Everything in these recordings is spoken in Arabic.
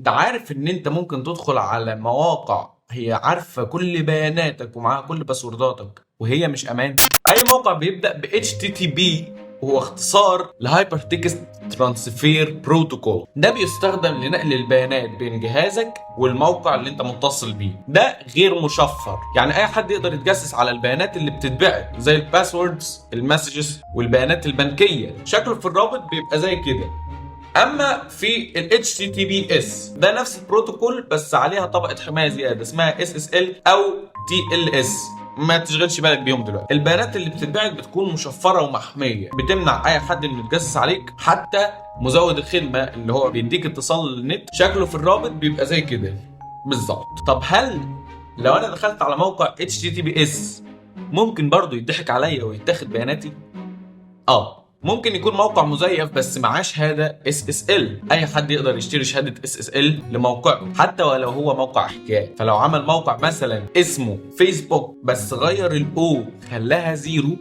انت عارف ان انت ممكن تدخل على مواقع هي عارفة كل بياناتك ومعاها كل باسورداتك وهي مش امان؟ اي موقع بيبدأ ب HTTP هو اختصار لهايبر تكست ترانسفير بروتوكول. ده بيستخدم لنقل البيانات بين جهازك والموقع اللي انت متصل بيه. ده غير مشفر، يعني اي حد يقدر يتجسس على البيانات اللي بتتبعت زي الباسوردز، المسجز، والبيانات البنكية. شكله في الرابط بيبقى زي كده. اما في ال HTTPS ده نفس البروتوكول بس عليها طبقة حماية زيادة اسمها SSL او TLS. ما تشغلش بالك بيهم دلوقتي. البيانات اللي بتتبعت بتكون مشفرة ومحمية، بتمنع اي حد انه يتجسس عليك، حتى مزود الخدمة اللي هو بيديك اتصال للنت. شكله في الرابط بيبقى زي كده بالظبط. طب هل لو انا دخلت على موقع HTTPS ممكن برضو يضحك عليا ويتاخد بياناتي؟ ممكن يكون موقع مزيف بس معاه شهادة SSL. أي حد يقدر يشتري شهادة SSL لموقعه حتى ولو هو موقع حكاية. فلو عمل موقع مثلا اسمه فيسبوك بس غير الأو خلاها زيرو،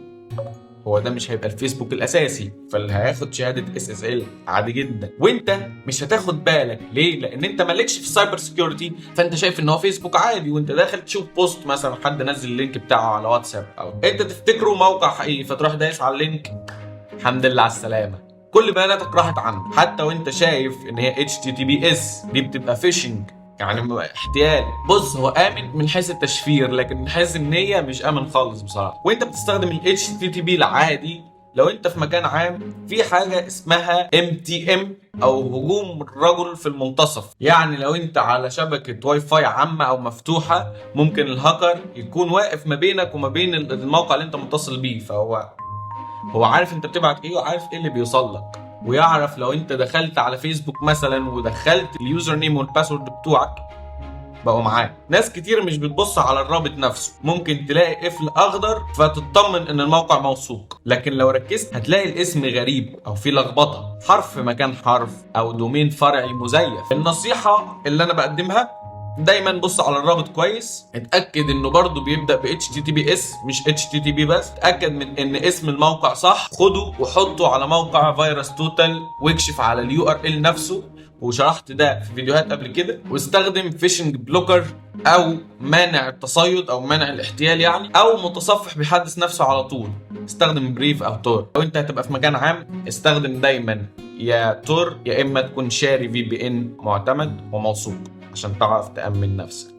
هو ده مش هيبقى الفيسبوك الأساسي، فاللي هياخد شهادة SSL عادي جدا. وانت مش هتاخد بالك ليه؟ لأن انت مالكش في السايبر سيكيورتي، فانت شايف ان هو فيسبوك عادي، وانت داخل تشوف بوست مثلا حد نزل اللينك بتاعه على واتساب او انت تفتكره موقع حقيقي فتروح دايس على اللينك، الحمد لله على السلامة، كل بياناتك راحت عنه. حتى وانت شايف ان هي HTTPS دي بتبقى فيشنج، يعني احتيال. بص، هو آمن من حيث التشفير لكن من حيث النية مش آمن خالص بصراحة. وانت بتستخدم ال HTTP العادي لو انت في مكان عام، في حاجة اسمها MTM او هجوم الرجل في المنتصف. يعني لو انت على شبكة واي فاي عامة او مفتوحة، ممكن الهاكر يكون واقف ما بينك وما بين الموقع اللي انت متصل بيه، فهو عارف انت بتبعت ايه وعارف ايه اللي بيوصل لك، ويعرف لو انت دخلت على فيسبوك مثلا ودخلت اليوزر نيم والباسورد بتوعك بقوا معاك. ناس كتير مش بتبص على الرابط نفسه، ممكن تلاقي قفل اخضر فتطمن ان الموقع موثوق، لكن لو ركزت هتلاقي الاسم غريب او فيه لخبطه، حرف مكان حرف او دومين فرعي مزيف. النصيحه اللي انا بقدمها دايما بص على الرابط كويس، اتاكد انه برضو بيبدا ب HTTPS مش HTTP بس، اتاكد من ان اسم الموقع صح، خده وحطه على موقع فيروس توتال واكشف على الURL نفسه، وشرحت ده في فيديوهات قبل كده. واستخدم فيشنج بلوكر او مانع التصيد او مانع الاحتيال يعني، او متصفح بيحدث نفسه على طول، استخدم بريف او تور. لو انت هتبقى في مكان عام استخدم دايما يا تور يا اما تكون شاري VPN معتمد وموثوق عشان تعرف تأمن نفسك.